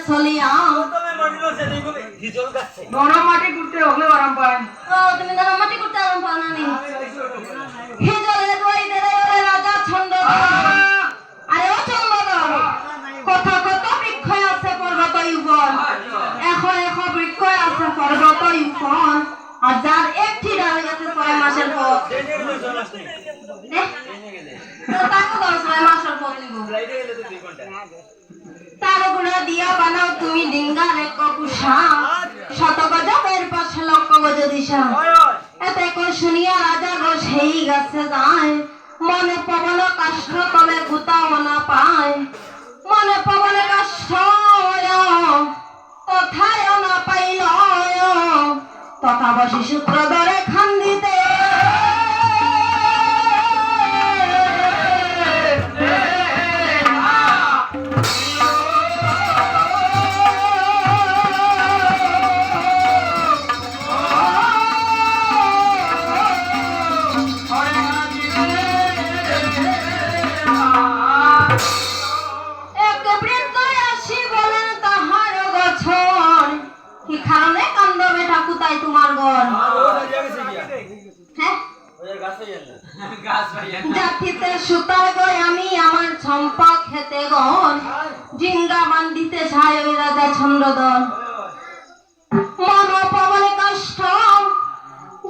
চলিয়া গরম মাটি করতে হলে গরম পায় তুমি গরম মাটি করতে আরম্ভ পাও না নি হিজলে দই দেরে ওরে রাজা ছন্দ আরে ও চন্দ্রধর কত কত বৃক্ষ আছে পর্বত উপর এখো বৃক্ষ আছে পর্বত উপর আর যার একটি ডাল গেছে 6 মাসের পর তাকে 6 মাসের পর নিব তার গুণা দিয়া বানাও তুমি ডিঙ্গার এক কুষা শত গজের 5 লক্ষ গজ দিশা এতে কই শুনিয়া রাজা গো সেই গাছে যায় মনে পবন কাষ্ঠ তলে গুতাও না পায় মনে পবন কাষ্ঠ তথায় না পাইল তথা বসি সূত্র ধরে খান দিতে তোমার ঘর জাতিতে সুতার গয় আমি আমার চম্পা খেতে গন জিঙ্গা বান্ধিতে ছায় ওই রাজা চন্দ্রধর মন পবনে কষ্ট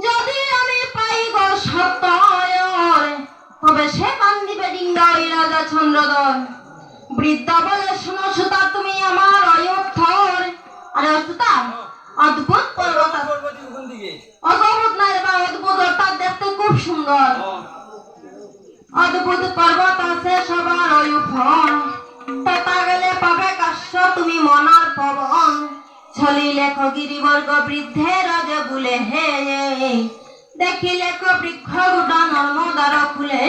যদি আমি পাই গো সত্য তবে সে বান্ধিবে ডিঙ্গা ওই রাজা চন্দ্রধর বৃদ্ধ বলে শুনো সুতা তুমি আমার অয়ুক্তর আরে সুতা অদ্ভুত পর্বত অদ্ভুত না রে বা অদ্ভুত অর্থাৎ দেখতে খুব সুন্দর অদ্ভুত পর্বত আছে সবার ওই ফল তথা গেলে পাবে কাশ্য তুমি মনার পবন চলিলে গিরিবর্গ বৃদ্ধের আগে বুলে হে দেখিলে বৃক্ষ গুটা নর্মদার ফুলে